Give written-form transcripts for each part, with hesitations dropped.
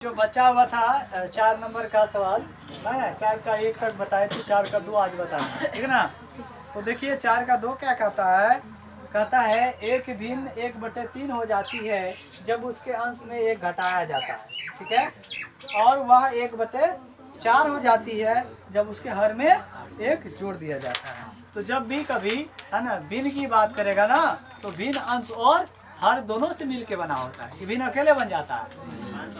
जो बचा हुआ था 4 नंबर का सवाल है ना, 4 का 1 तक बताए थे, 4 का 2 आज बताना, ठीक है ना। तो देखिए 4 का 2 क्या कहता है, कहता है एक भिन्न 1/3 हो जाती है जब उसके अंश में 1 घटाया जाता है, ठीक है। और वह 1/4 हो जाती है जब उसके हर में 1 जोड़ दिया जाता है। तो जब भी कभी है ना भिन्न की बात करेगा ना, तो भिन्न अंश और हर दोनों से मिलके बना होता है, भिन्न अकेले बन जाता है,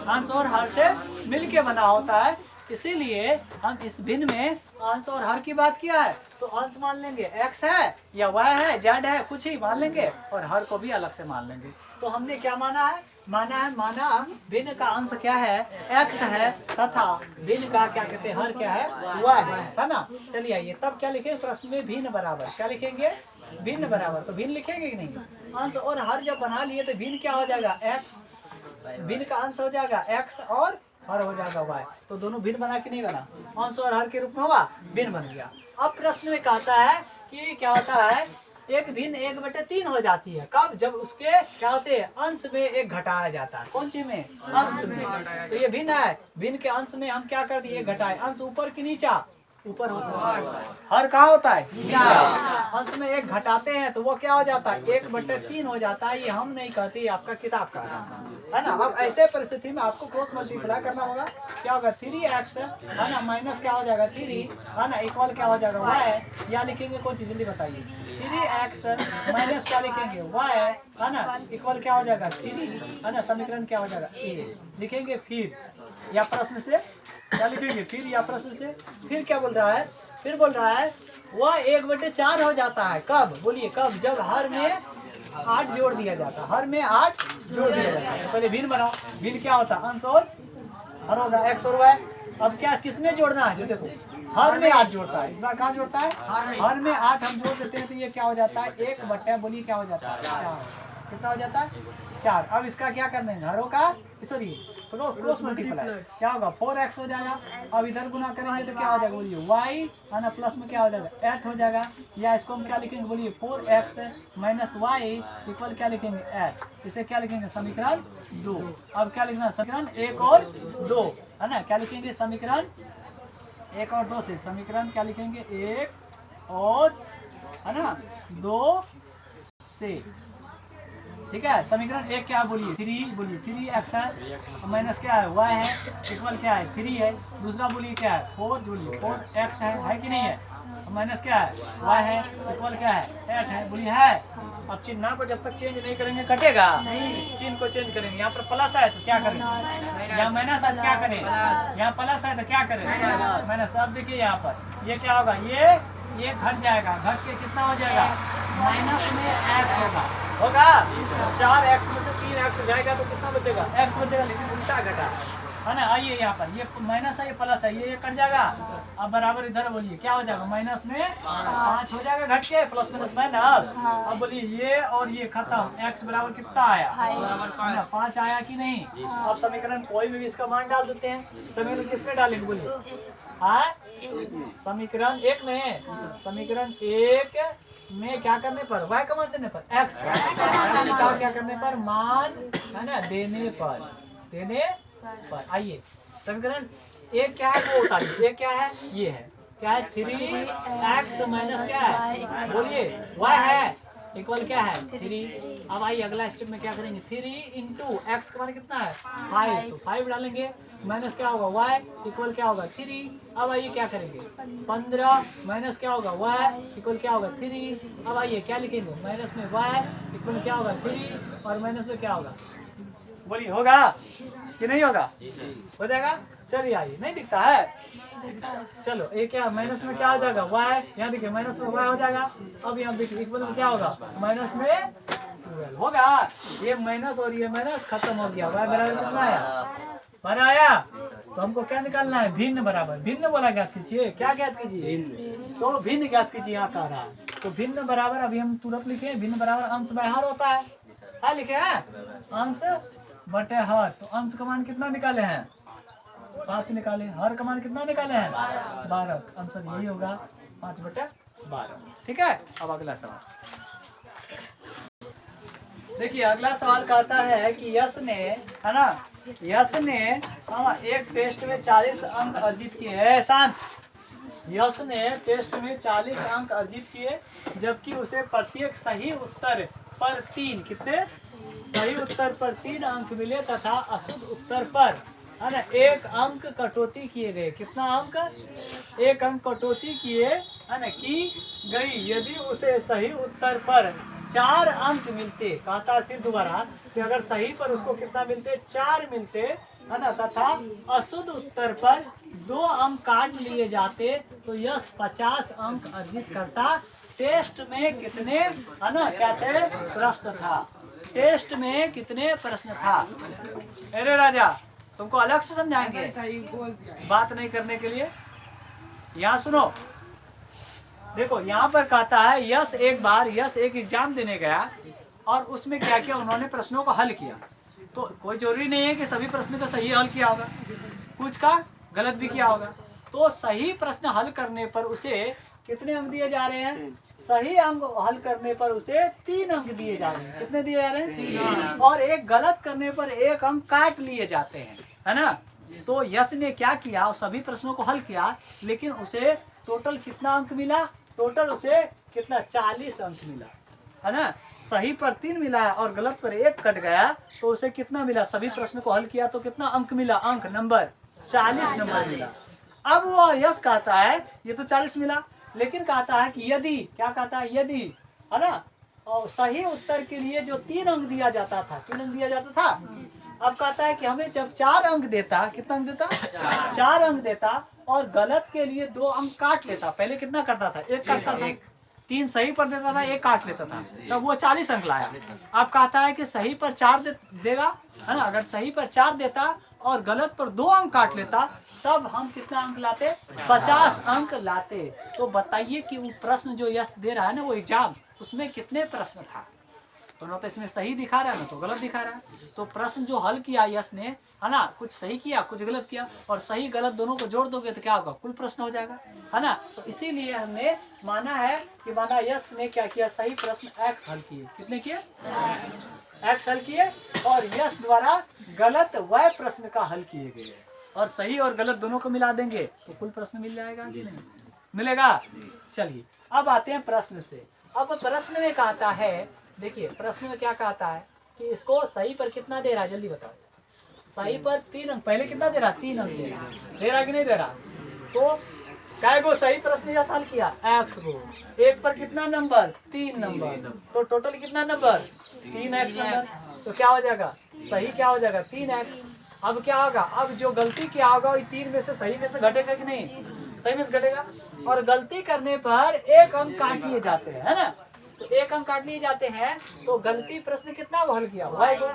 अंश और हर से मिलके बना होता है। इसीलिए हम इस भिन्न में अंश और हर की बात किया है, तो अंश मान लेंगे x है या y है, z है, कुछ ही मान लेंगे, और हर को भी अलग से मान लेंगे। तो हमने क्या माना है, माना भिन्न का अंश क्या है, x है, तथा भिन्न का क्या कहते हैं, हर क्या है, y है ना। चलिए आइए तब क्या लिखेंगे प्रश्न में, भिन्न बराबर क्या लिखेंगे, भिन्न बराबर। तो भिन्न लिखेंगे कि नहीं, अंश और हर जब बना लिए तो भिन्न क्या हो जाएगा, x, भिन्न का अंश हो जाएगा x और हर हो जाएगा y। तो दोनों भिन्न बना कि नहीं बना, अंश और हर के रूप में होगा, भिन्न बन गया। अब प्रश्न में कहता है कि क्या होता है, एक भिन्न 1/3 हो जाती है, कब, जब उसके क्या होते हैं, अंश में 1 घटाया जाता है। कौन चीज में, अंश में। तो ये भिन्न है, भिन्न के अंश में हम क्या कर दिए, 1 घटाए, अंश ऊपर की नीचा, ऊपर होता है, हर कहाँ होता है, अंश में 1 घटाते हैं तो वो क्या हो जाता है, 1/3 हो जाता है। ये हम नहीं कहते, आपका किताब का है ना। अब ऐसे परिस्थिति में आपको क्रॉस मल्टीप्लाई करना होगा, क्या होगा 3x है ना, माइनस क्या हो जाएगा 3 है ना, इक्वल क्या हो जाएगा y, या लिखेंगे कौन चीज, जल्दी बताइए, 3x माइनस क्या लिखेंगे y है ना, इक्वल क्या हो जाएगा 3 है ना, समीकरण क्या हो जाएगा a लिखेंगे। फिर या प्रश्न से क्या लिखेंगे, फिर या प्रश्न से, फिर क्या बोल रहा है, फिर बोल रहा है वह 1/4 हो जाता है, कब, बोलिए कब, जब हर में 8 जोड़ दिया जाता है, हर में 8 जोड़ दिया जाता है। तो पहले भिन्न बनाओ, भिन्न क्या होता है, अंश और हर होगा, x और y। अब क्या किसमें जोड़ना है, जो देखो हर में 8 जोड़ता है, इस बार कहाँ जोड़ता है, हर में 8 हम जोड़ देते हैं तो ये क्या हो जाता है, 1/, बोलिए क्या हो जाता है, 4, कितना हो जाता है 4। अब इसका क्या करना है, हरों का सॉरी क्रॉस मल्टीप्लाई, क्या होगा 4x हो जाएगा। अब इधर गुना करेंगे तो क्या हो जाएगा, बोलिए y है ना, प्लस में क्या हो जाएगा 8 हो जाएगा, या इसको हम क्या लिखेंगे, बोलिए 4x माइनस y इक्वल क्या लिखेंगे 8, इसे क्या लिखेंगे समीकरण 2। अब क्या लिखना, समीकरण 1 और 2 है ना, क्या लिखेंगे समीकरण 1 और 2 से, समीकरण क्या लिखेंगे 1 और है ना 2 से, ठीक है। समीकरण 1 क्या बोलिए 3, बोलिए 3x है, माइनस क्या है y है, इक्वल क्या है 3 है। दूसरा बोलिए क्या है 4, बोलिए 4x है कि नहीं है, माइनस क्या है y है, इक्वल क्या है 8 है, बोलिए है। अब चिन्ह को जब तक चेंज नहीं करेंगे कटेगा नहीं, चिन्ह को चेंज करेंगे। यहाँ पर प्लस है तो क्या करें, यहाँ माइनस है तो क्या करें, यहाँ प्लस है तो क्या करें माइनस। अब देखिए यहाँ पर ये क्या होगा, ये घट जाएगा, घट के कितना हो जाएगा, माइनस में x होगा 4x में से 3x जाएगा तो कितना बचेगा, x बचेगा, लेकिन उल्टा घटा है ना। आइए यहाँ पर ये माइनस है, ये प्लस है, ये कट जाएगा। अब बराबर इधर बोलिए क्या हो जाएगा, माइनस में 5 हो जाएगा घट के, प्लस माइनस माइनस। अब बोलिए ये और ये खत्म, x बराबर कितना आया, 5 आया कि नहीं। अब समीकरण कोई भी इसका मान डाल देते हैं, समीकरण किसमें डालेंगे बोलिए, समीकरण 1 में, समीकरण 1 में क्या करने पर, y का मान देने पर, x का क्या करने पर, मान है ना देने पर। आइए समीकरण 1 क्या है वो उतारिए, 1 क्या है, ये है क्या है 3x माइनस क्या है, बोलिए y है, इक्वल क्या है 3। अब आइए अगला स्टेप में क्या करेंगे, 3 इंटू एक्स का मान कितना है 5, तो 5 डालेंगे, माइनस क्या होगा y इक्वल क्या होगा 3। अब आइए क्या करेंगे 15 माइनस क्या होगा y इक्वल क्या होगा 3। अब आइए क्या लिखेंगे, माइनस में y इक्वल क्या होगा 3 और माइनस में क्या होगा, बोलिए होगा कि नहीं होगा, हो जाएगा। चलिए आइए, नहीं दिखता है, चलो ये क्या माइनस में क्या हो जाएगा y, यहाँ देखिए माइनस में y हो जाएगा। अब यहाँ देखिए इक्वल में क्या होगा, माइनस में 12 होगा। ये माइनस और ये माइनस खत्म हो गया, y बराबर कितना आया, बनाया। तो हमको क्या निकालना है, भिन्न बराबर, भिन्न बोला ज्ञात कीजिए, क्या ज्ञात कीजिए, तो भिन्न ज्ञात कीजिए, यहाँ कह रहा है। तो भिन्न बराबर अभी हम तुरंत लिखे, भिन्न बराबर अंश बाय हर होता है लिखे हैं, अंश बटे हर। तो अंश का मान कितना निकाले हैं, 5 निकाले, हर का मान कितना निकाले हैं 12। आंसर यही होगा 5/12, ठीक है। अब अगला सवाल देखिए, अगला सवाल कहता है कि यश ने है ना यश ने एक टेस्ट में 40 अंक अर्जित किए हैं। शांत। यश ने टेस्ट में 40 अंक अर्जित किए, जबकि उसे प्रत्येक सही उत्तर पर 3 कितने सही उत्तर पर 3 अंक मिले तथा अशुद्ध उत्तर पर है ना 1 अंक कटौती किए गए। कितना अंक? 1 अंक कटौती किए है ना की गई। यदि उसे सही उत्तर पर 4 अंक मिलते, कहता फिर दोबारा कि अगर सही पर उसको कितना मिलते? 4 मिलते है ना, तथा अशुद्ध उत्तर पर 2 अंक काट लिए जाते तो यश 50 अंक अर्जित करता। टेस्ट में कितने है ना कहते प्रश्न था? टेस्ट में कितने प्रश्न था? अरे राजा तुमको अलग से समझाएंगे बात नहीं करने के लिए। यहाँ सुनो, देखो यहाँ पर कहता है यश एक एग्जाम देने गया और उसमें क्या किया? उन्होंने प्रश्नों को हल किया। तो कोई जरूरी नहीं है कि सभी प्रश्न का सही हल किया होगा, कुछ का गलत भी किया होगा। तो सही प्रश्न हल करने पर उसे कितने अंक दिए जा रहे हैं? सही अंक हल करने पर उसे 3 अंक दिए जा रहे हैं। कितने दिए जा रहे हैं? 3। और एक गलत करने पर 1 अंक काट लिए जाते हैं, है ना। तो यश ने क्या किया? सभी प्रश्नों को हल किया, लेकिन उसे टोटल कितना अंक मिला? टोटल उसे कितना? 40 अंक मिला, है ना। सही पर 3 मिला और गलत पर 1 कट गया, तो उसे कितना मिला? सभी प्रश्न को हल किया तो कितना अंक मिला? अंक नंबर 40 नंबर मिला। अब वो यश कहता है ये तो 40 मिला, लेकिन कहता है कि यदि, क्या कहता है? यदि, है ना, और सही उत्तर के लिए जो 3 अंक दिया जाता था, 3 अंक दिया जाता था। अब कहता है कि हमें जब 4 अंक देता, कितना अंक देता? 4 अंक देता और गलत के लिए 2 अंक काट लेता। पहले कितना करता था? 1 करता था। 3 सही पर देता था, 1 काट लेता था, तब वो 40 अंक लाया। अब कहता है कि सही पर 4 देगा, है ना। अगर सही पर 4 देता और गलत पर 2 अंक काट लेता, तब हम कितना अंक लाते? 50 अंक लाते। तो बताइए कि वो प्रश्न जो यश दे रहा है ना, वो एग्जाम, उसमें कितने प्रश्न था? तो ना तो इसमें सही दिखा रहा है, ना तो गलत दिखा रहा है। तो प्रश्न जो हल किया यश ने, है ना, कुछ सही किया कुछ गलत किया, और सही गलत दोनों को जोड़ दोगे तो क्या होगा? कुल प्रश्न हो जाएगा, है ना। तो इसीलिए हमने माना है कि माना यश ने क्या किया? सही प्रश्न x हल किए। कितने किए? x हल किए, और यश द्वारा गलत y प्रश्न का हल किए गए। और सही और गलत दोनों को मिला देंगे तो कुल प्रश्न मिल जाएगा कि नहीं मिलेगा? चलिए अब आते हैं प्रश्न से। अब प्रश्न में कहता है, देखिए प्रश्न में क्या कहता है कि इसको सही पर कितना दे रहा है? जल्दी बताओ। सही पर 3 अंक। पहले कितना दे रहा? 3 अंक दे रहा कि नहीं दे रहा? तो काय गो सही प्रश्न यह हल किया? x गो। 1 पर कितना नंबर? 3 नंबर। तो टोटल कितना नंबर? 3x number. तो क्या हो जाएगा? सही क्या हो जाएगा? 3x। अब क्या होगा? अब जो गलती किया होगा वो 3 में से सही में से घटेगा कि नहीं? सही में से घटेगा। और गलती करने पर 1 अंक काट लिए जाते हैं, है ना। तो 1 अंक काट लिए जाते हैं, तो गलती प्रश्न कितना हल किया? y को।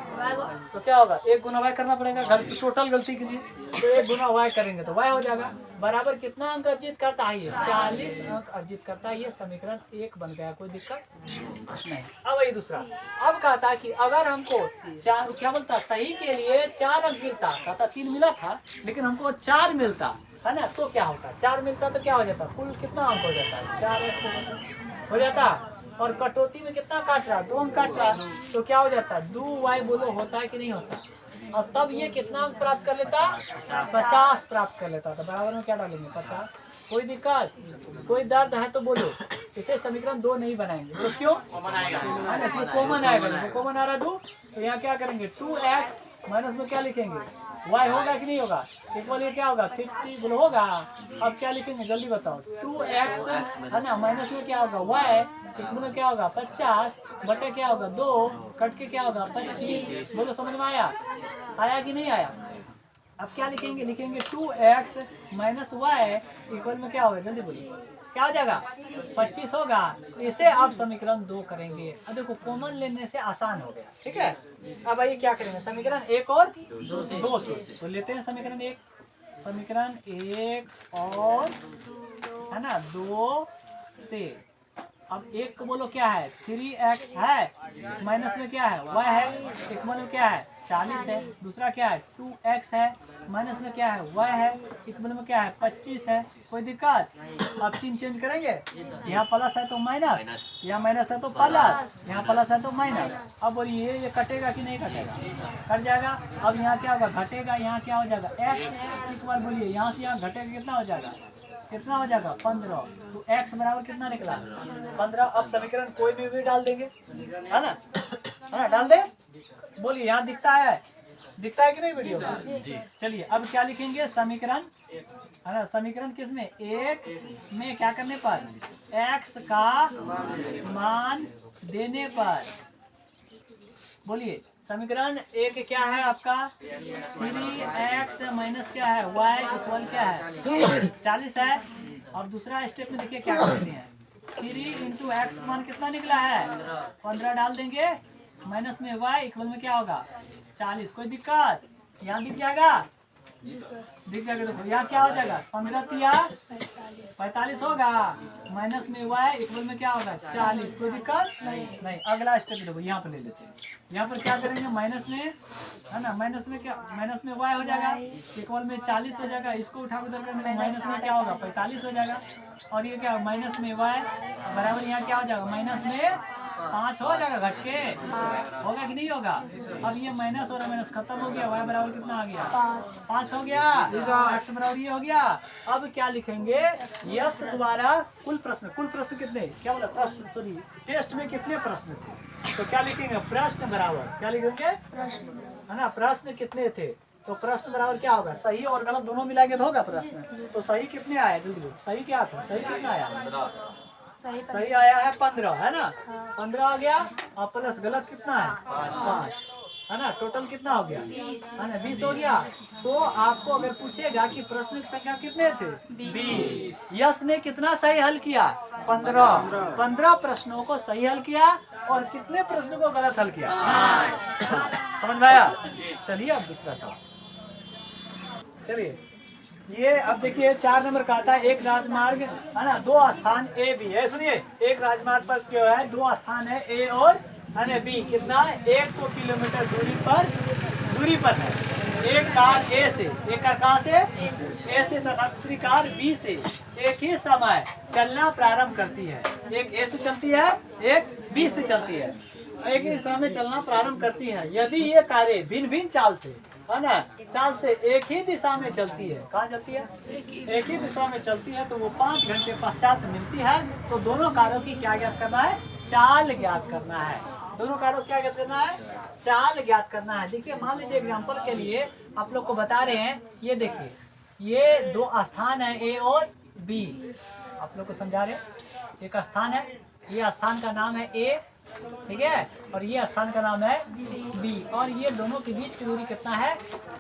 तो क्या होगा? 1 गुना y करना पड़ेगा गलती, टोटल गलती के लिए। तो 1 गुना y करेंगे तो y हो जाएगा। बराबर कितना अंक अर्जित करता है? 40 अंक अर्जित करता है। ये समीकरण 1 बन गया, कोई दिक्कत नहीं। अब वही दूसरा। अब कहता है कि अगर हमको 4, क्या बोलता? सही के लिए 4 अंक मिलता, कहता 3 मिला था लेकिन हमको 4 मिलता, है ना। तो क्या होता? 4 मिलता तो क्या हो जाता? कुल कितना अंक हो जाता? 4x हो जाता। और कटौती में कितना काट रहा? 2 अंक काट रहा, तो क्या हो जाता? 2y बोलो होता है कि नहीं होता? और तब ये कितना अंक प्राप्त कर लेता? 50 प्राप्त कर लेता। तो बराबर में क्या डालेंगे? 50। कोई दिक्कत, कोई दर्द है तो बोलो। इसे समीकरण 2 नहीं बनाएंगे। तो क्यों? कॉमन आएगा, कॉमन आएगा। कॉमन आ रहा 2, तो यहाँ क्या करेंगे? 2x माइनस में क्या लिखेंगे? y होगा कि नहीं होगा? इक्वल ये क्या होगा? 50 बोलो होगा। अब क्या लिखेंगे? जल्दी बताओ। 2x है ना, माइनस में क्या होगा? y इक्वल में क्या होगा? 50 बटे क्या होगा? 2 कट के क्या होगा? 25। बोलो समझ में आया? आया कि नहीं आया? अब क्या लिखेंगे? लिखेंगे 2x माइनस y इक्वल में क्या होगा? जल्दी बोलिए क्या हो जाएगा? 25 होगा। इसे आप समीकरण 2 करेंगे। अब देखो कॉमन लेने से आसान हो गया, ठीक है। अब आइए क्या करेंगे? समीकरण 1 और 2 से तो लेते हैं समीकरण 1। समीकरण 1 और है ना 2 से। अब 1 को बोलो क्या है? 3x है, माइनस में क्या है? y है, इक्वल में क्या है? 40 है। दूसरा क्या है 2x है, माइनस में क्या है y है, इक्वल में क्या है 25 है। कोई दिक्कत? अब चिन्ह चेंज करेंगे, यहाँ प्लस है तो माइनस, यहाँ माइनस है तो प्लस, यहाँ प्लस है तो माइनस। अब बोलिए ये कटेगा कि नहीं कटेगा? कट जाएगा। अब यहाँ क्या होगा? घटेगा। यहाँ क्या हो जाएगा? x इक्वल, बोलिए यहाँ से यहाँ घटेगा कितना हो जाएगा? कितना हो जाएगा? 15। तो x बराबर कितना निकला? 15। अब समीकरण कोई भी डाल देंगे, है ना? हाँ डाल दे। बोलिए यहाँ दिखता है कि नहीं वीडियो? चलिए अब क्या लिखेंगे? समीकरण, है ना? समीकरण किसमें? एक में क्या करने पर? x का मान देने पर। बोलिए समीकरण एक क्या है आपका? 3x माइनस क्या है? y इक्वल क्या है? 40 है। और दूसरा स्टेप में देखिए क्या करते हैं, 3 इंटू एक्स मान कितना निकला है? 15 डाल देंगे, माइनस में y इक्वल में क्या होगा? 40। कोई दिक्कत? यहाँ दिख जाएगा? दिख जाएगा। देखो यहाँ क्या हो जाएगा? 15 तिया 45 होगा, माइनस में y इक्वल में क्या होगा? 40। कोई दिक्कत नहीं। अगला स्टेप देखो, यहाँ पर ले लेते हैं। यहाँ पर क्या करेंगे? माइनस में, है ना? माइनस में क्या? माइनस में y हो जाएगा, इक्वल में 40 हो जाएगा। इसको उठा उधर करने, माइनस में क्या होगा? 45 हो जाएगा। और ये क्या? माइनस में y बराबर यहाँ क्या हो जाएगा? माइनस में 5 हो जाएगा। घट के होगा कि नहीं होगा? अब ये माइनस और माइनस खत्म हो गया, y बराबर कितना आ गया? 5 हो गया। x बराबर ये हो गया। अब क्या लिखेंगे? यस द्वारा कुल प्रश्न कितने? क्या बोला? प्रश्न, सॉरी, टेस्ट में कितने प्रश्न थे? तो क्या लिखेंगे? प्रश्न बराबर क्या लिखेंगे? है ना? प्रश्न कितने थे? तो प्रश्न बराबर क्या होगा? सही और गलत दोनों मिलाएंगे तो होगा प्रश्न। तो सही कितने आए? बिल्कुल सही क्या था? सही कितना आया? सही आया है 15, है ना? 15 आ गया। और प्लस गलत कितना है? 5, है ना? टोटल कितना हो गया? है ना? 20 हो गया। तो आपको अगर पूछेगा कि प्रश्न की संख्या कितने थे? 20। यस ने कितना सही हल किया? 15 प्रश्नों को सही हल किया। और कितने प्रश्नों को गलत हल किया? समझ में आया? चलिए अब दूसरा सवाल। चलिए ये अब देखिए 4 नंबर का आता है, एक राजमार्ग, है ना? 2 स्थान ए बी है। सुनिए, एक राजमार्ग पर क्या है? 2 स्थान है ए और बी। कितना? 100 किलोमीटर दूरी पर है। एक कार ए से, एक कार कहाँ से? ए से तथा दूसरी कार बी से एक ही समय चलना प्रारंभ करती है। एक ए से चलती है, एक बी से चलती है। एक ही दिशा में चलना प्रारंभ करती है। यदि ये कारें भिन्न भिन्न चाल से, है ना, चाल से एक ही दिशा में चलती है, कहाँ चलती है? एक ही दिशा में चलती है, तो वो 5 घंटे पश्चात मिलती है। तो दोनों कारों की क्या ज्ञात करना है? चाल ज्ञात करना है। दोनों कारों को क्या ज्ञात करना है? चाल ज्ञात करना है। देखिए मान लीजिए एग्जाम्पल के लिए आप लोग को बता रहे हैं, ये देखिए ये 2 स्थान है ए और बी। आप लोग को समझा रहे हैं। एक स्थान है, ये स्थान का नाम है ए, ठीक है, और ये स्थान का नाम है बी। और ये दोनों के बीच की दूरी कितना है?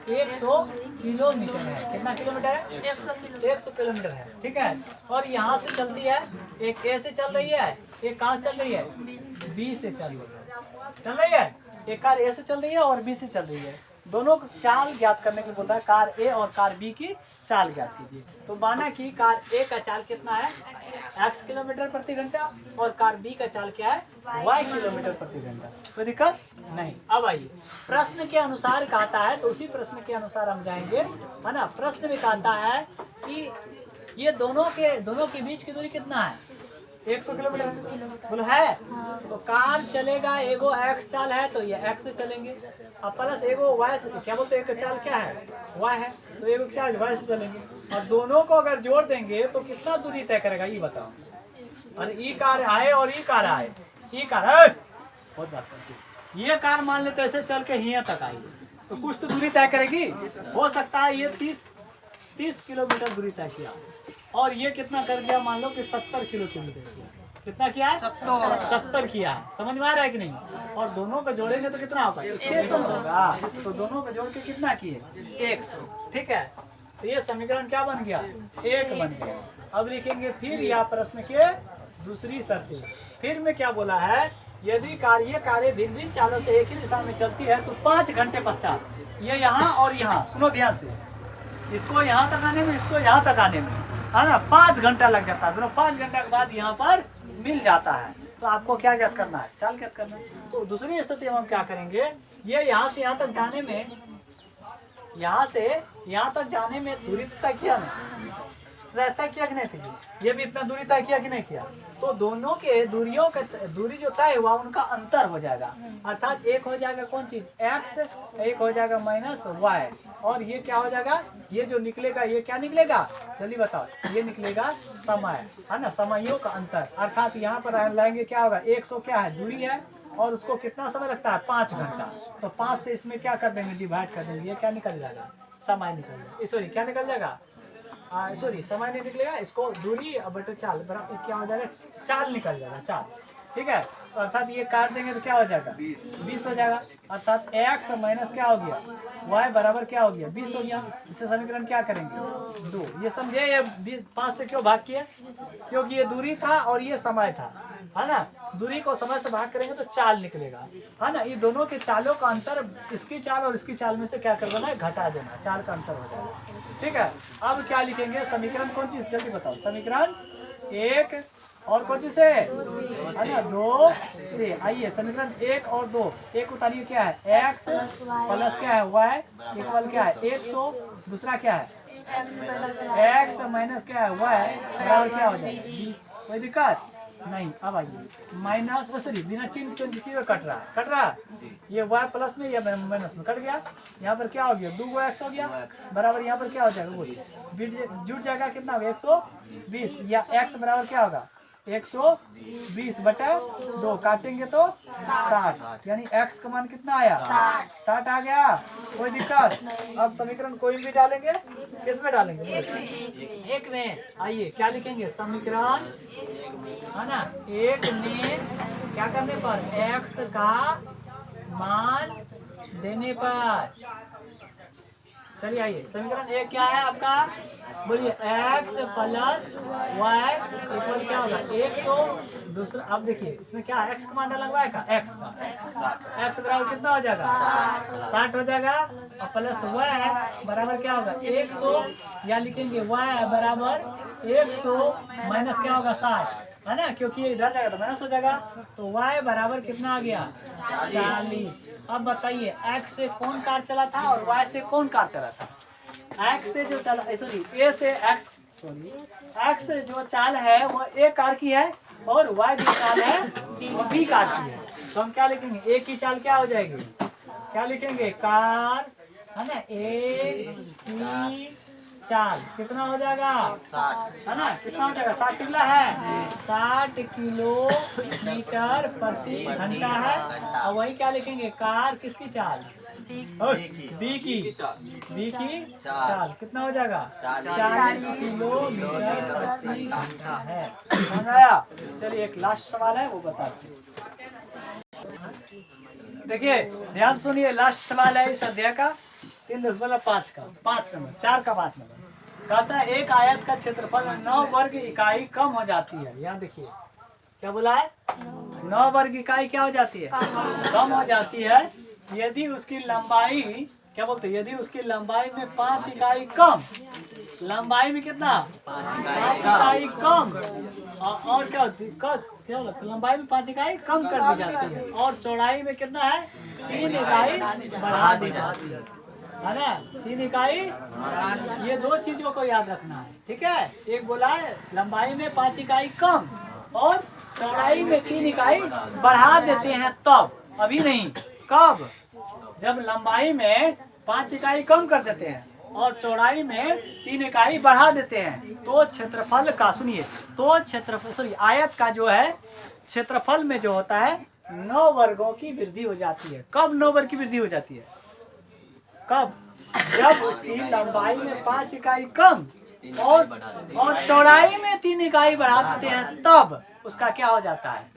100 किलोमीटर है। कितना किलोमीटर है? 100 किलोमीटर है, ठीक है। और यहाँ से चलती है, एक ए से चल रही है, एक कहाँ से चल रही है? बी से चल रही है। एक कार ए से चल रही है और बी से चल रही है। दोनों को चाल ज्ञात करने के लिए बोलता है कार ए और कार बी की चाल ज्ञात कीजिए। तो माना कि कार ए का चाल कितना है? x किलोमीटर प्रति घंटा, और कार बी का चाल क्या है? y किलोमीटर प्रति घंटा। कोई दिक्कत नहीं। अब आइए प्रश्न के अनुसार कहता है, तो उसी प्रश्न के अनुसार हम जाएंगे, है ना। प्रश्न में कहता है कि ये दोनों के बीच की दूरी कितना है? 100 किलोमीटर बोलो है। तो कार चलेगा, एगो x चाल है तो ये x से चलेंगे, और प्लस एगो y से, क्या बोलते हैं, एक चाल क्या है? y है, तो एगो चाल y से चलेंगे। और दोनों को अगर जोड़ देंगे तो कितना दूरी तय करेगा ये बताओ। और ई कार आए और ई कार आए, ई कार है, बहुत बात करती। ये कार मान लेते ऐसे चल के यहाँ तक आई, तो कुछ तो दूरी तय करेगी। हो सकता है ये 30 किलोमीटर दूरी तय किया, और ये कितना कर दिया? मान लो कि 70 किलोमीटर किया। कितना किया है? 70 किया है। समझ में आ रहा है कि नहीं? और दोनों को जोड़ेंगे तो कितना होगा? 100 होगा। तो दोनों को जोड़ के कितना किए? 100, ठीक है। तो ये समीकरण क्या बन गया? 1 बन गया। अब लिखेंगे फिर यह प्रश्न के दूसरी शर्त। फिर में क्या बोला है? यदि ये कारें भिन्न भिन्न चालों से एक ही दिशा में चलती है तो 5 घंटे पश्चात, ये यहाँ और यहाँ, सुनो ध्यान से, इसको यहाँ तक आने में, इसको यहाँ तक आने में, है ना, 5 घंटा लग जाता है। दोनों 5 घंटे के बाद यहाँ पर मिल जाता है। तो आपको क्या ज्ञात करना है? चाल ज्ञात करना है। तो दूसरी स्थिति में हम क्या करेंगे? ये यहाँ से यहाँ तक जाने में, यहाँ से यहाँ तक जाने में दूरी तय किया ना, तय किया कि नहीं किया? ये भी इतना दूरी तय किया कि नहीं किया? तो दोनों के दूरियों का दूरी जो तय हुआ उनका अंतर हो जाएगा, अर्थात एक हो जाएगा कौन चीज x, एक हो जाएगा माइनस y, और ये क्या हो जाएगा, ये जो निकलेगा ये क्या निकलेगा, जल्दी बताओ, ये निकलेगा समय, है ना, समयों का अंतर। अर्थात यहाँ पर लाएंगे क्या होगा, 100 क्या है दूरी है, और उसको कितना समय लगता है 5 घंटा, तो 5 से इसमें क्या कर देंगे, डिवाइड कर देंगे, ये क्या निकल जाएगा, समय निकल जाएगा, सॉरी क्या निकल जाएगा, सॉरी समय नहीं निकलेगा, इसको दूरी बटे चाल बराबर क्या हो जाएगा, चाल निकल जाएगा, चाल, ठीक है। तो अर्थात ये काट देंगे तो क्या हो जाएगा, 20 हो जाएगा, अर्थात x माइनस क्या हो गया, y बराबर क्या हो गया, 20 हो गया। इससे समीकरण क्या करेंगे, 2। ये समझे, ये 5 से क्यों भाग किया, क्योंकि ये दूरी था और ये समय था, है ना, दूरी को समय से भाग करेंगे तो चाल निकलेगा, है ना। ये दोनों के चालों का अंतर, इसकी चाल और इसकी चाल में से क्या कर देना है, घटा देना, चाल का अंतर हो जाएगा, ठीक है। अब क्या लिखेंगे, समीकरण कौन चीज, जल्दी बताओ, समीकरण 1 और कौन चीज से, है ना, 2 से। आइए समीकरण 1 और 2, एक उतारिए, क्या है x प्लस क्या है y इक्वल क्या है 100, दूसरा क्या है x माइनस क्या है y बराबर क्या हो जाएगा 20। कोई दिक्कत नहीं। अब आइए माइनस, सॉरी बिना चिन्ह किए कट रहा है, ये y प्लस में या माइनस में कट गया, यहाँ पर क्या हो गया 2 x हो गया, बराबर यहाँ पर क्या हो जाएगा, वो जुड़ जाएगा, कितना होगा 120, या x बराबर क्या होगा 120 बटे 2, काटेंगे तो 60, यानी x का मान कितना आया 60 आ गया। कोई दिक्कत, अब समीकरण कोई भी डालेंगे, किस में डालेंगे, एक में। आइए क्या लिखेंगे, समीकरण, है ना, 1 में क्या करने पर, x का मान देने पर, चलिए आइए समीकरण 1 क्या है आपका, बोलिए x प्लस y इक्वल क्या होगा 100, दूसरा अब देखिए इसमें क्या x का मान डाला हुआ है का, x का, x बराबर कितना हो जाएगा 60 हो जाएगा, और प्लस y बराबर क्या होगा 100, या लिखेंगे y बराबर 100 माइनस क्या होगा 60, है ना, क्योंकि ये इधर जाएगा तो माइनस हो जाएगा, तो y बराबर कितना आ गया 40। अब बताइए x से कौन कार चला था और y से कौन कार चला था, x से जो चला, सॉरी a से x, सॉरी x से जो चाल है वो a कार की है, और y जो चाल है वो b कार की है, तो हम क्या लिखेंगे, a की चाल क्या हो जाएगी, क्या लिखेंगे कार, है ना, a की चाल कितना हो जाएगा 60, है ना, कितना हो जाएगा 60 टिकला है, 60 किलोमीटर प्रति घंटा है, और वही क्या लिखेंगे, कार किसकी चाल, बी की चाल कितना हो जाएगा 40 किलोमीटर प्रति घंटा है, समझ आया। चलिए एक लास्ट सवाल है वो बताते हैं, देखिए ध्यान सुनिए, लास्ट सवाल है इस अध्याय का, 3.5 का 5 नंबर, 4 का 5 नंबर, कहता है एक आयत का क्षेत्रफल 9 वर्ग इकाई कम हो जाती है, यहाँ देखिए क्या बोला है, 9 वर्ग इकाई क्या हो जाती है, कम हो जाती है, यदि उसकी लंबाई, क्या बोलते हैं, यदि उसकी लंबाई में 5 इकाई कम, लंबाई में कितना 5 इकाई कम, और क्या होती है, क्या होता है, लंबाई में 5 इकाई कम कर दी जाती है, और चौड़ाई में कितना है 3 इकाई बढ़ा दी जाती है ना, 3 इकाई, ये 2 चीजों को याद रखना है, ठीक है। एक बोला है लंबाई में 5 इकाई कम और चौड़ाई में 3 इकाई बढ़ा देते हैं, तब, अभी नहीं, कब, जब लंबाई में 5 इकाई कम कर देते हैं और चौड़ाई में 3 इकाई बढ़ा देते हैं, तो क्षेत्रफल का, सुनिए, तो क्षेत्रफल, सॉरी आयत का जो है क्षेत्रफल में जो होता है 9 वर्गों की वृद्धि हो जाती है। कब 9 वर्ग की वृद्धि हो जाती है, कब, जब उसकी लंबाई में 5 इकाई कम और चौड़ाई में 3 इकाई बढ़ा देते हैं, तब उसका क्या हो जाता है,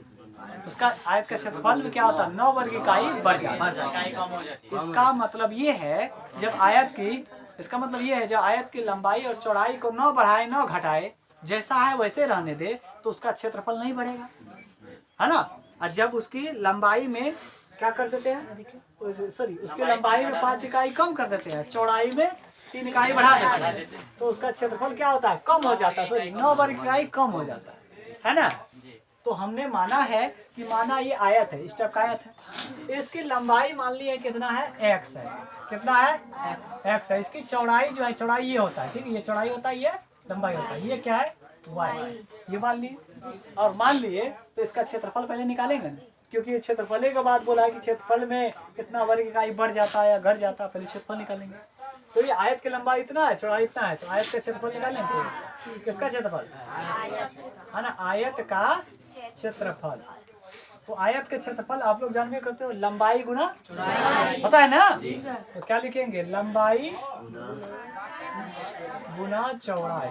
उसका आयत का क्षेत्रफल में क्या होता है 9 वर्ग इकाई बढ़ जाता है। इसका मतलब ये है, जब आयत की, इसका मतलब ये है जब आयत की लंबाई और चौड़ाई को 9 बढ़ाए 9 घटाए, जैसा है वैसे रहने दे, तो उसका क्षेत्रफल नहीं बढ़ेगा, है ना। और जब उसकी लंबाई में क्या कर देते हैं, सॉरी उसकी लंबाई में 5 इकाई कम कर देते हैं, चौड़ाई में 3 इकाई बढ़ा देते हैं, तो उसका क्षेत्रफल क्या होता है, कम हो जाता है, सॉरी 9 वर्ग इकाई कम हो जाता है ना। तो हमने माना है कि माना ये आयत है, इस टाइप का आयत है, इसकी लंबाई मान ली है कितना है, x है। कितना है, x है। इसकी चौड़ाई जो है, चौड़ाई ये होता है, ठीक है, ये चौड़ाई होता है, ये लंबाई होता है, ये क्या है, y, ये मान लिए। और मान लिए तो इसका क्षेत्रफल पहले निकालेंगे ना, क्योंकि क्षेत्रफल के बाद बोला है कि क्षेत्रफल में कितना वर्ग इकाई बढ़ जाता है या घट जाता है, पहले क्षेत्रफल निकालेंगे। तो ये आयत की लंबाई इतना है, चौड़ाई इतना है, तो आयत का क्षेत्रफल निकालेंगे। तो किसका क्षेत्रफल है ना, आयत का क्षेत्रफल। तो आयत का क्षेत्रफल आप लोग जानते करते हो, लंबाई गुना पता है ना, तो क्या लिखेंगे, लंबाई गुना चौड़ाई।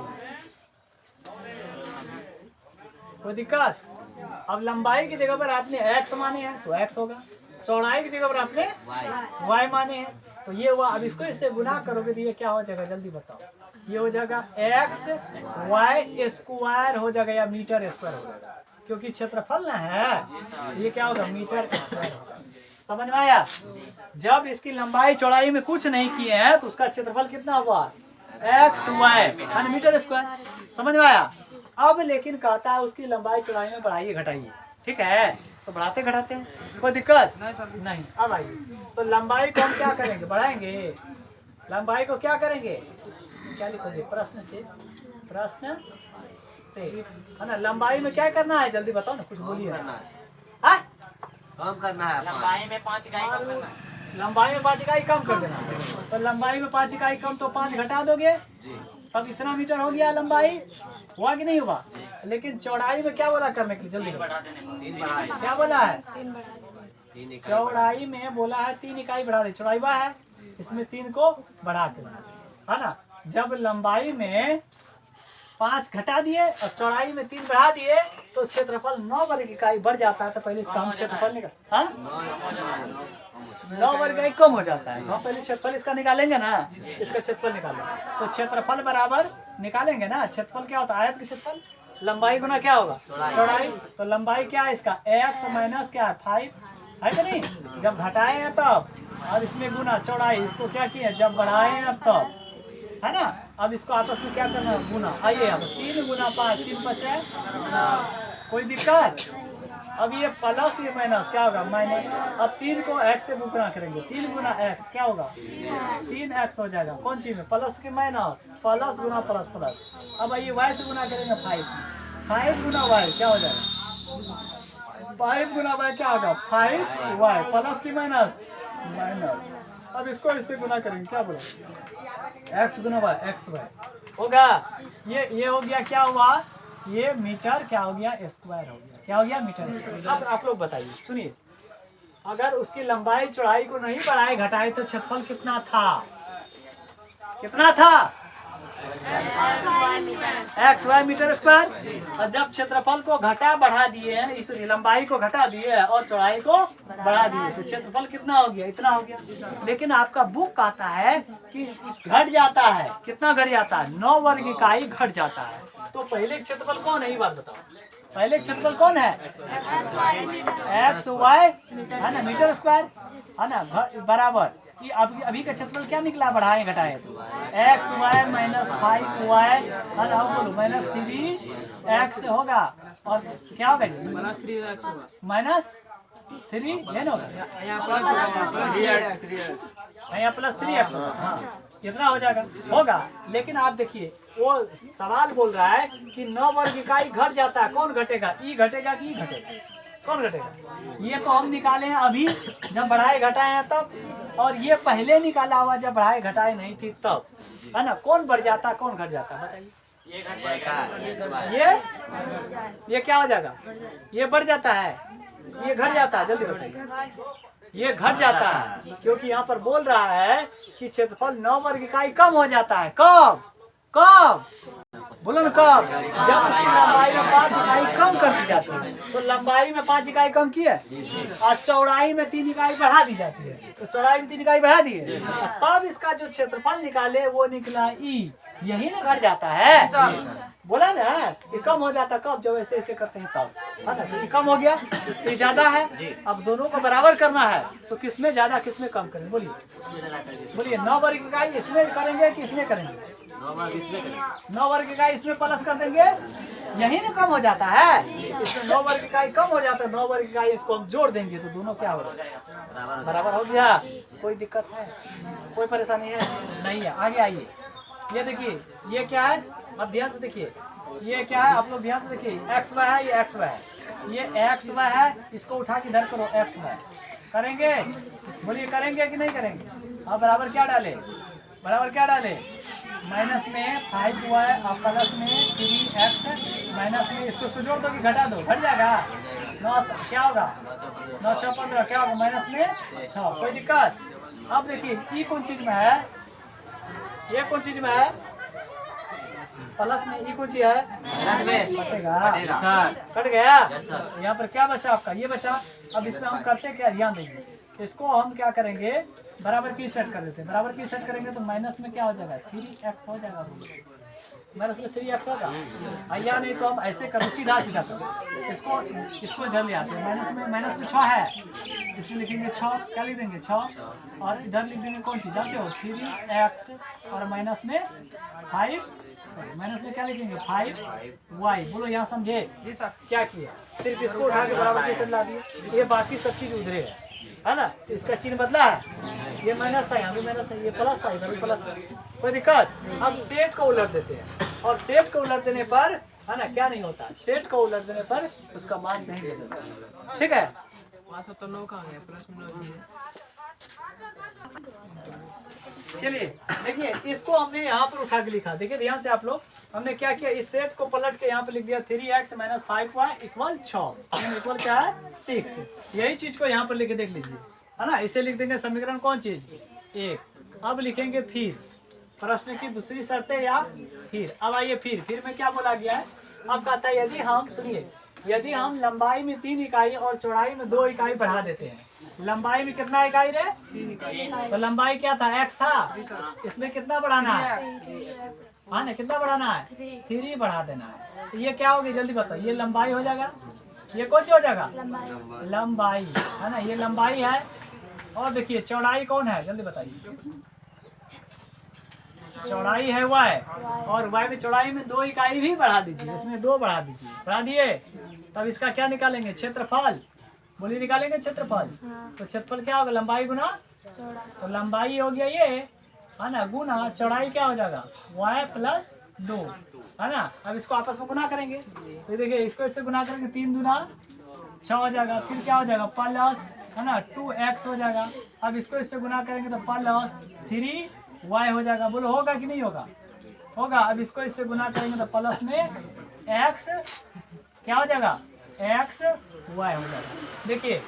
कोई दिक्कत? अब लंबाई की जगह पर आपने x माने हैं तो x होगा, चौड़ाई की जगह पर आपने y माने हैं तो ये हुआ। अब इसको इससे गुना करोगे तो ये क्या हो जाएगा, जल्दी बताओ, ये हो जाएगा x y स्क्वायर हो जाएगा या मीटर स्क्वायर हो जाएगा, क्योंकि क्षेत्रफल ना है, ये क्या होगा, मीटर स्क्वायर होगा। समझ में आया? जब इसकी लंबाई चौड़ाई में कुछ नहीं किए हैं तो उसका क्षेत्रफल कितना हुआ, x y मीटर स्क्वायर। समझ में आया? अब लेकिन कहता है उसकी लंबाई चौड़ाई में बढ़ाइए घटाइए, ठीक है, तो बढ़ाते घटाते हैं, कोई दिक्कत नहीं। अब आइए, तो लंबाई को हम क्या करेंगे, बढ़ाएंगे। लंबाई को क्या करेंगे, क्या लिखोगे, प्रश्न से, प्रश्न से, है ना। लंबाई में क्या करना है, जल्दी बताओ ना, कुछ बोलिए। कम करना है, लंबाई में 5 इकाई कम करना है, लंबाई में 5 इकाई कम कर देना। तो लंबाई में 5 इकाई कम, तो 5 घटा दोगे तब इतना मीटर हो गया लंबाई, हुआ कि नहीं हुआ। लेकिन चौड़ाई में क्या बोला करने के लिए, जल्दी क्या बोला है, चौड़ाई में बोला है 3 इकाई बढ़ा दे, चौड़ाई वह है, इसमें 3 को बढ़ा के, है ना। जब लंबाई में 5 घटा दिए और चौड़ाई में 3 बढ़ा दिए तो क्षेत्रफल 9 वर्ग इकाई बढ़ जाता है। तो पहले इसका हम क्षेत्रफल निकाल, हाँ 9 वर्ग इकाई कम हो जाता है, तो हम पहले क्षेत्रफल इसका निकालेंगे ना, इसका क्षेत्रफल निकालेंगे। तो क्षेत्रफल बराबर निकालेंगे ना, क्षेत्रफल क्या होता है, आयत का क्षेत्रफल, लंबाई गुना क्या होगा, चौड़ाई। तो लंबाई क्या है इसका, x माइनस क्या है 5, है कि नहीं, जब घटाए हैं तब, और इसमें गुना चौड़ाई, इसको क्या किया जब बढ़ाए हैं तब, है ना। अब इसको आपस में क्या करना है, गुना। आइए अब 3 गुना 5, 3 5 है, कोई दिक्कत। अब ये प्लस ये माइनस क्या होगा, माइनस। अब 3 को x से गुना करेंगे, 3 गुना x क्या होगा, 3x हो जाएगा। कौन चीज में, प्लस के माइनस, प्लस गुना प्लस प्लस। अब आइए y से गुना करेंगे 5, 5 गुना y क्या हो जाएगा, 5 गुना y क्या होगा, 5y, प्लस की माइनस माइनस। अब इसको इससे गुना करेंगे, क्या बोला, x गुना y, एक्स वाई होगा। ये हो गया, क्या हुआ, ये मीटर क्या हो गया, स्क्वायर हो गया, क्या हो गया, मीटर स्क्वायर। अब आप लोग बताइए, सुनिए, अगर उसकी लंबाई चौड़ाई को नहीं बढ़ाए घटाए तो क्षेत्रफल कितना था, कितना था, एक्स वाई मीटर स्क्वायर। और जब क्षेत्रफल को घटा बढ़ा दिए हैं, इस लंबाई को घटा दिए और चौड़ाई को बढ़ा दिए तो क्षेत्रफल कितना हो गया, इतना हो गया। लेकिन आपका बुक कहता है कि घट जाता है, कितना घट जाता है, 9 वर्ग इकाई घट जाता है। तो पहले क्षेत्रफल कौन है, ये बात बताओ, पहले क्षेत्रफल कौन है, एक्स वाई है ना, मीटर स्क्वायर है ना, बराबर कि अभी का क्षेत्रफल क्या निकला, बढ़ाए घटाए तो एक्स वाई माइनस 5y है ना, बोलो माइनस 3x होगा। और क्या होगा, माइनस 3 है ना, यहाँ प्लस 3x कितना हो जाएगा, होगा। लेकिन आप देखिए वो सवाल बोल रहा है कि 9 वर्ग इकाई घट जाता है, कौन घटेगा, ई घटेगा कि ई घटेगा, कौन घटेगा। ये तो हम निकाले हैं अभी जब बढ़ाए घटाए हैं तब, और ये पहले निकाला हुआ जब बढ़ाए घटाए नहीं थी तब, है ना। कौन बढ़ जाता कौन घट जाता बताइए, ये क्या हो जाएगा, ये बढ़ जाता है, ये घट जाता है, जल्दी बताइए, ये घट जाता है, क्योंकि यहाँ पर बोल रहा है कि क्षेत्रफल 9 वर्ग इकाई कम हो जाता है। कब, कब बोलो ना, कब, जब उसकी लंबाई में 5 इकाई कम कर दी जाती है। तो लंबाई में 5 इकाई कम की है और चौड़ाई में 3 इकाई बढ़ा दी जाती है, तो चौड़ाई में 3 इकाई बढ़ा दी है, तब इसका जो क्षेत्रफल निकाले वो निकला ई, यही ना घट जाता है। बोला ना कि कम हो जाता, कब, जब ऐसे ऐसे करते हैं तब, है ना। तो कम हो गया, ये ज्यादा है, अब दोनों को बराबर करना है, तो किसमें ज्यादा किसमें कम करें, बोलिए बोलिए। 9 वर्ग इकाई इसमें करेंगे कि इसमें करेंगे, 9 वर्ग इकाई इसमें प्लस कर देंगे, यही ना कम हो जाता है। इसमें 9 वर्ग इकाई कम हो जाता है, 9 वर्ग इकाई इसको हम जोड़ देंगे तो दोनों क्या हो जाएगा, बराबर हो गया। कोई दिक्कत है, कोई परेशानी है नहीं है। आगे आइए, ये देखिए ये क्या है, अब ध्यान से देखिए ये क्या है, आप लोग ध्यान से देखिए एक्स वाई है, ये एक्स वाई है, ये एक्स वाई है, इसको उठा के इधर करो एक्स वाई। करेंगे, बोलिए करेंगे कि नहीं करेंगे। अब बराबर क्या डाले, बराबर क्या डाले, माइनस में 5y और प्लस में 3x, माइनस में इसको जोड़ दो कि घटा दो, घट जाएगा 9 क्या होगा, 9 6 15 क्या होगा, माइनस में 6। कोई दिक्कत। अब देखिए ई कौन चीज में है, ये कौन चीज में है, प्लस में ई कौन चीज है, कटेगा, कट गया। यहाँ पर क्या बचा आपका, ये बचा। अब इसमें हम करते क्या, ध्यान देंगे, इसको हम क्या करेंगे, बराबर की सेट कर देते हैं। बराबर की सेट करेंगे तो माइनस में क्या हो जाएगा, 3x हो जाएगा, माइनस में 3x होगा। या नहीं तो हम ऐसे करो, सीधा सीधा करो, इसको इधर ले आते हैं, माइनस में 6 है, इसमें लिखेंगे 6, क्या लिख देंगे 6, और इधर लिख देंगे कौन चीज जानते हो, 3x, और माइनस में 5, माइनस में क्या लिखेंगे 5y। बोलो यहाँ समझे क्या किया, सिर्फ इसको उठा के बराबर की सेट ला दिए, ये बाकी सब चीज उधरे है ना, इसका चिन्ह बदला है, ये माइनस था यहाँ भी माइनस है, ये प्लस था इधर भी प्लस है, कोई दिक्कत। अब सेट को उलट देते हैं, और सेट को उलट देने पर है ना क्या नहीं होता, सेट को उलट देने पर उसका मान नहीं बदलता, ठीक है। चलिए देखिए इसको हमने यहाँ पर उठा के लिखा, देखिए ध्यान से आप लोग, हमने क्या किया, इस सेट को पलट के यहाँ पे लिख दिया 3x minus 5y equal 6, equal क्या है 6। यही चीज को यहाँ पर लिख के देख लीजिए, है ना, इसे लिख देंगे समीकरण कौन चीज 1। अब लिखेंगे फिर प्रश्न की दूसरी शर्तें या फिर। अब आइए फिर में क्या बोला गया है, अब कहता है यदि हम सुनिए, यदि हम लंबाई में 3 इकाई और चौड़ाई में 2 इकाई बढ़ा देते हैं, लंबाई में कितना इकाई रे, तो लंबाई क्या था x था, इसमें कितना बढ़ाना है, हाँ ना कितना बढ़ाना है 3 बढ़ा देना है, तो ये क्या होगी जल्दी बताओ, ये लंबाई हो जाएगा, ये कौन सा हो जाएगा लंबाई, है ना, ये लंबाई है। और देखिए चौड़ाई कौन है जल्दी बताइए, चौड़ाई है y, और y में चौड़ाई में 2 इकाई भी बढ़ा दीजिए, इसमें 2 बढ़ा दीजिए, बढ़ा दिए, तब इसका क्या निकालेंगे क्षेत्रफल, बोलिए निकालेंगे क्षेत्रफल। तो क्षेत्रफल क्या होगा, लंबाई गुना, तो लंबाई हो गया ये, है ना, गुना चौड़ाई क्या हो जाएगा y प्लस 2, है ना। अब इसको आपस में गुना करेंगे, तो देखिए इसको इससे गुना करेंगे 3 दूना 6 हो जाएगा, फिर क्या हो जाएगा प्लस, है ना 2x हो जाएगा। अब इसको इससे गुना करेंगे तो प्लस 3y हो जाएगा, बोलो होगा कि नहीं होगा, होगा। अब इसको इससे गुना करेंगे तो प्लस में x क्या हो जाएगा, x y हो जाएगा। देखिए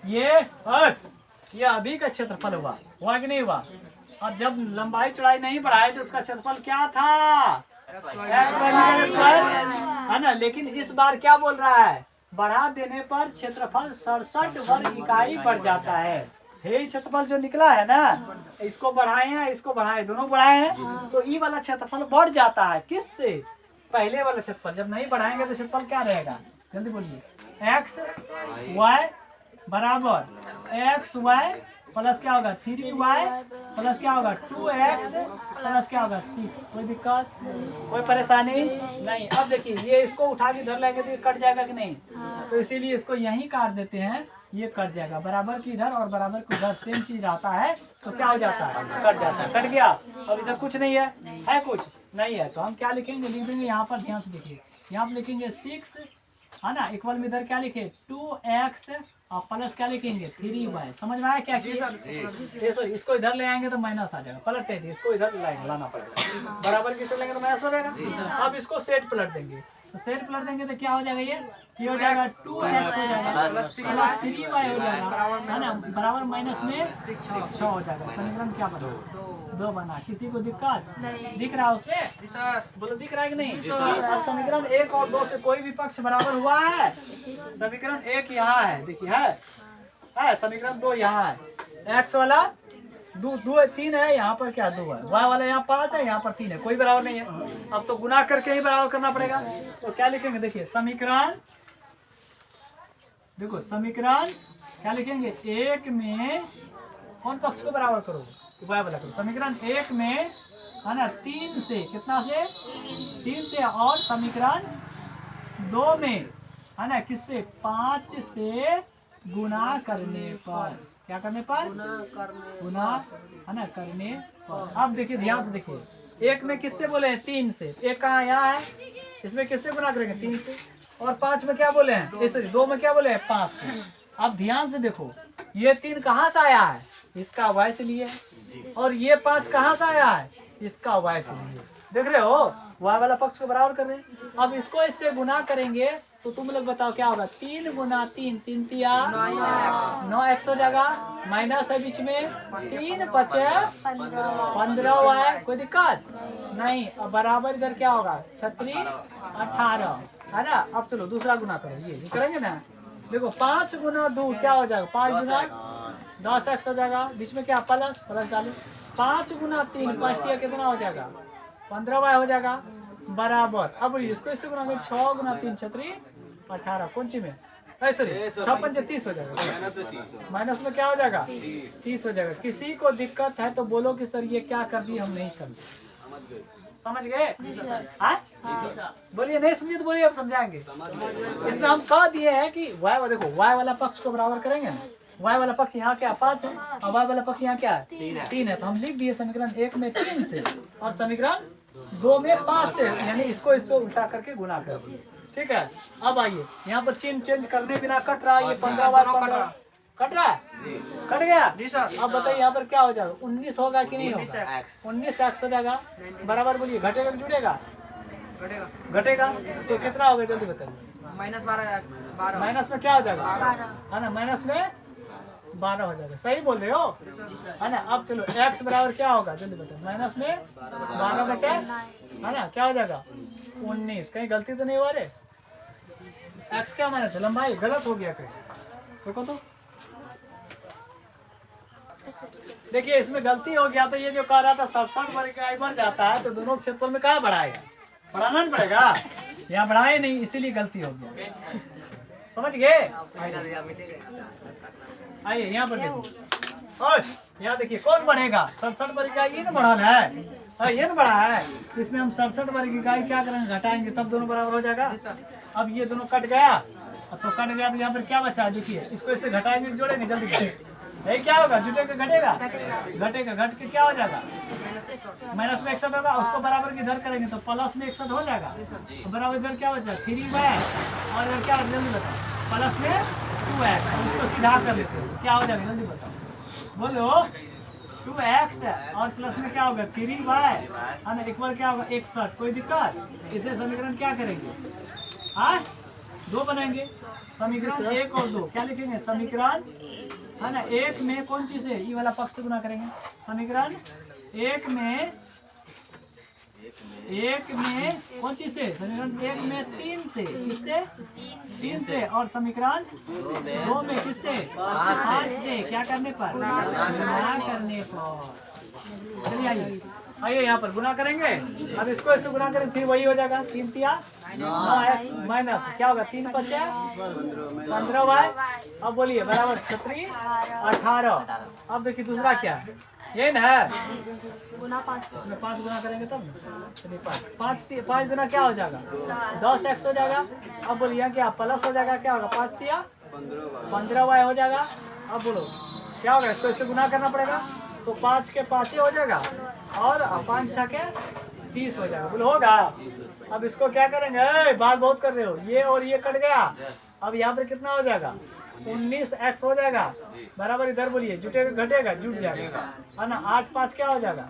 ये अभी का क्षेत्रफल हुआ कि नहीं हुआ। अब जब लंबाई चौड़ाई नहीं बढ़ाए तो उसका क्षेत्रफल क्या था x स्क्वायर, है ना। लेकिन इस बार क्या बोल रहा है, बढ़ा देने पर क्षेत्रफल 67 वर्ग इकाई बढ़ जाता है। यही क्षेत्रफल जो निकला है ना, इसको बढ़ाए हैं इसको बढ़ाए, दोनों बढ़ाए हैं, तो ई वाला क्षेत्रफल बढ़ जाता है, किससे, पहले वाला क्षेत्रफल। जब नहीं बढ़ाएंगे तो क्षेत्रफल क्या रहेगा, जल्दी बोलिए, एक्स वाई बराबर एक्स वाई प्लस क्या होगा 3y प्लस क्या होगा 2x प्लस क्या होगा 6। कोई दिक्कत, कोई परेशानी नहीं। अब देखिए ये इसको उठा के इधर लाएंगे तो ये कट जाएगा कि नहीं, तो इसीलिए इसको यहीं काट देते हैं, ये कट जाएगा, बराबर की इधर और बराबर की उधर सेम चीज रहता है, तो क्या हो जाता है, कट जाता है, कट गया। अब इधर कुछ नहीं है कुछ नहीं है, तो हम क्या लिखेंगे, लिख देंगे यहाँ पर, ध्यान से देखिए, यहाँ पर लिखेंगे 6, है ना, इक्वल में इधर क्या लिखे 2x और प्लस क्या लिखेंगे 3y। समझ में आया क्या किया, इसको इधर ले आएंगे तो माइनस आ जाएगा, पलट देंगे इसको इधर लाना पड़ेगा, बराबर किसे लेंगे तो माइनस हो जाएगा। अब इसको सेट पलट देंगे, तो सेट पलट देंगे तो क्या हो जाएगा, ये हो जाएगा 2x हो जाएगा प्लस 3y हो जाएगा, है ना, बराबर माइनस में 6 हो जाएगा। समीकरण क्या बना, 2 बना। किसी को दिक्कत दिख रहा है उसमें, बोलो दिख रहा है कि नहीं। अब समीकरण 1 और 2 से कोई भी पक्ष बराबर हुआ है, समीकरण 1 यहाँ है, देखिए है समीकरण 2 यहाँ है, x वाला 2 3 है, यहाँ पर क्या 2 है, y वाला यहाँ 5 है, यहाँ पर 3 है, कोई बराबर नहीं है। अब तो गुना करके ही बराबर करना पड़ेगा, तो क्या लिखेंगे, देखिए समीकरण, देखो समीकरण क्या लिखेंगे, 1 में कौन पक्ष को बराबर करो, y वाला करो। समीकरण 1 में है ना 3 से, कितना से 3 से, और समीकरण 2 में है ना किससे 5 से गुना करने पर, क्या करने पर गुना है ना करने पर। अब देखिए ध्यान से देखिए, एक में किससे बोले हैं 3 से, एक कहाँ यहाँ है, इसमें किससे गुना करेंगे 3 से, और 5 में क्या बोले हैं, सॉरी 2 में क्या बोले हैं 5 से। अब ध्यान से देखो, ये 3 कहाँ से आया है, इसका y से लिए, और ये 5 कहाँ से आया है, इसका y से लिए। देख रहे हो, y वाला पक्ष को बराबर कर रहे हैं। अब इसको इससे गुना करेंगे तो तुम लोग बताओ क्या होगा, 3 गुना 3, 3 तिया 9x हो जाएगा, माइनस है बीच में 3 5 15 y, कोई दिक्कत नहीं। अब बराबर इधर क्या होगा 36 18, है ना। अब चलो दूसरा गुना करो, ये करेंगे ना। देखो 5 गुना 2 क्या हो जाएगा, 5 गुना 10x हो जाएगा, बीच में क्या प्लस 40, 5 गुना 3 5 तिया कितना हो जाएगा 15y हो जाएगा, बराबर। अब इसको इससे गुना करें 6 गुना 3 36 18, कौन सी में सॉरी 6 5 30 हो जाएगा, माइनस में क्या हो जाएगा 30 हो जाएगा। किसी को दिक्कत है तो बोलो कि सर ये क्या कर दिए हम नहीं समझे, समझ गए? बोलिए नहीं समझे तो बोलिए, हम समझाएंगे। इसमें हम कह दिए हैं कि y वाला, देखो y वाला पक्ष को बराबर करेंगे ना, y वाला पक्ष यहाँ क्या 5 है, और y वाला पक्ष यहाँ क्या है 3 है, तो हम लिख दिए समीकरण 1 में 3 से और समीकरण 2 में 5 से, यानी इसको इसको उल्टा करके गुना कर दिए। ठीक है, अब आइए यहाँ पर चिन्ह चेंज करने बिना कट रहा है, ये 15 बार 15 कट रहा है, कट गया। अब बताइए यहाँ पर क्या हो जाएगा 19 होगा कि नहीं होगा, 19x हो जाएगा, बराबर। बोलिए घटेगा कि जुड़ेगा, घटेगा तो कितना होगा जल्दी बताइए, -12, माइनस में क्या हो जाएगा है ना, माइनस में 12 हो जाएगा, सही बोल रहे हो है ना। अब चलो x बराबर क्या होगा जल्दी बताओ, माइनस में 12 बटे है ना क्या हो जाएगा 19, कहीं गलती तो नहीं हुआ रे, x क्या माना था लंबाई, गलत हो गया कहीं, देखो तो देखिए इसमें गलती हो गया। तो ये जो कह रहा था 67 वर्ग का बढ़ जाता है तो दोनों क्षेत्रफल में कहाँ बढ़ाएगा, बढ़ाना नहीं पड़ेगा, यहाँ बढ़ाए नहीं इसीलिए गलती हो गया, समझ गए। आइए यहाँ पर देखिए, और यहाँ देखिए कौन बढ़ेगा 67 वर्ग का, ये ना बढ़ाना है, ये ना बढ़ा है, इसमें हम 67 वर्ग का क्या करेंगे घटाएंगे तब दोनों बराबर हो जाएगा। अब ये दोनों कट गया, अब तो कट गया तो यहाँ पर क्या बचा, देखिए इसको इससे घटाएंगे जोड़ेंगे जल्दी, यही क्या होगा जुटेगा घटेगा, घटेगा घट के क्या हो जाएगा माइनस में 61 होगा, उसको बराबर की इधर करेंगे तो प्लस में 61 हो जाएगा, तो बराबर इधर क्या बचा 3y, और इधर क्या जल्दी बताओ प्लस में 2x, उसको सीधा कर लेते हैं क्या हो जाएगा जल्दी बताओ, बोलो 2x है और प्लस में क्या होगा 3y है ना, एक बार क्या होगा 61, कोई दिक्कत। इसे समीकरण क्या करेंगे, हाँ 2 बनाएंगे, समीकरण 1 और 2 क्या लिखेंगे, समीकरण है ना 1 में कौन चीज है, ये वाला पक्ष से गुना करेंगे, समीकरण 1 में कौन चीज से, समीकरण 1 में 3 से, किससे 3 से, और समीकरण 2 में किससे 5 से, क्या करने पर गुना करने पर। चलिए आइए यहाँ पर गुना करेंगे, अब इसको इससे गुना करेंगे फिर वही हो जाएगा 3 तिया 9x माइनस क्या होगा 3 5 15y, अब बोलिए बराबर 36 18। अब देखिए दूसरा क्या है, ये ना है इसमें 5 गुना करेंगे तब ना, चलिए 5 गुना क्या हो जाएगा 10x हो जाएगा। अब बोलिए यहाँ क्या प्लस हो जाएगा, क्या होगा 5 तिया 15y हो जाएगा। अब बोलो क्या होगा, इसको इससे गुना करना पड़ेगा तो 5 के 5 ही हो जाएगा और 5 6 के 30 हो जाएगा, बोलो होगा। अब इसको क्या करेंगे, बात बहुत कर रहे हो, ये और ये कट गया, अब यहाँ पर कितना हो जाएगा 19x हो जाएगा, बराबर इधर बोलिए जुटेगा घटेगा जुट जाएगा है ना, 8 5 क्या हो जाएगा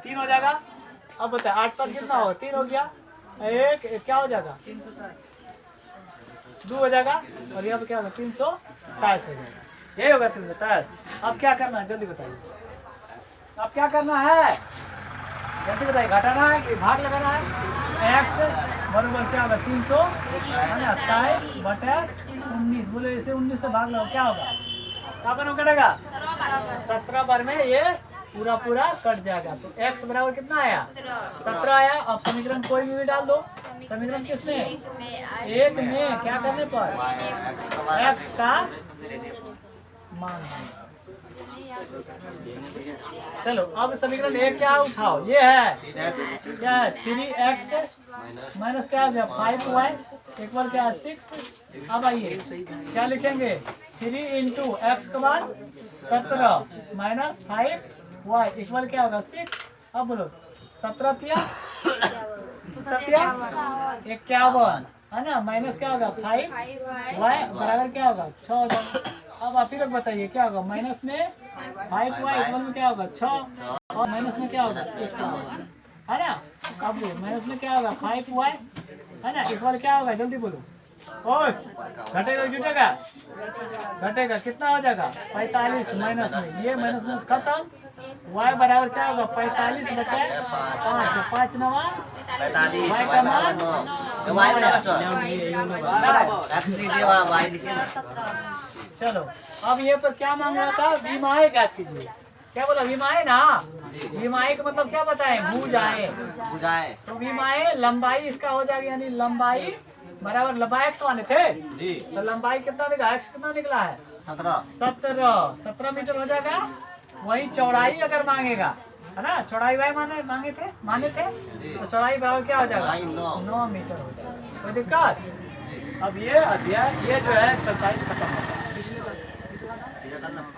3 हो जाएगा। अब बताए 8 5 कितना होगा 3 हो गया, एक क्या हो जाएगा 2 हो जाएगा, और यहाँ पर क्या होगा 327 हो जाएगा, यही होगा 327। अब क्या करना है जल्दी बताइए, अब क्या करना है जल्दी बताइए, घटाना है कि भाग लगाना है, x बराबर क्या होगा 300 है ना 27 बटे 19, बोले इसे 19 से भाग लगाओ क्या होगा, क्या पर कटेगा 17 बार में ये पूरा कट जाएगा, तो x बराबर कितना आया 17 आया। अब समीकरण कोई भी डाल दो, समीकरण किसमें 1 में क्या करने पर x का मान चलो अब समीकरण एक क्या उठाओ, ये है क्या है 3x माइनस क्या हो गया 5y इक्वल क्या है 6। अब आइए क्या लिखेंगे 3 इंटू एक्स के बाद 17 माइनस 5y इक्वल क्या होगा 6। अब बोलो 17 तिया 51 है ना, माइनस क्या होगा 5y बराबर क्या होगा 6 होगा। अब आप ही लोग बताइए क्या होगा, माइनस में 5y इक्वल में क्या होगा 6 और माइनस में क्या होगा 8 का होगा, है ना। अब माइनस में क्या होगा 5y है ना इक्वल क्या होगा, जल्दी बोलो। और घटेगा जुटेगा, घटेगा कितना हो जाएगा 45 माइनस में, ये माइनस में खत्म। y बराबर क्या होगा 45 बटे 5, 5 नवा 45 y का मान y बराबर सर x नहीं देवा y लिखिए ना। चलो अब ये पर क्या मांग रहा था, विमाए क्या कीजिए, क्या बोला विमाए ना, विमाए का मतलब क्या बताएं भुजाएं, बुझाए तो विमाए लंबाई इसका हो जाएगा, यानी लंबाई बराबर लंबाई x माने थे जी तो लंबाई कितना निकला, x कितना निकला है 17 मीटर हो जाएगा। वही चौड़ाई अगर मांगेगा है ना, चौड़ाई y मांगे थे तो चौड़ाई बराबर क्या हो जाएगा 9 मीटर हो जाएगा। कोई दिक्कत। अब ये अध्याय ये जो है एक्सरसाइज खत्म हो गया।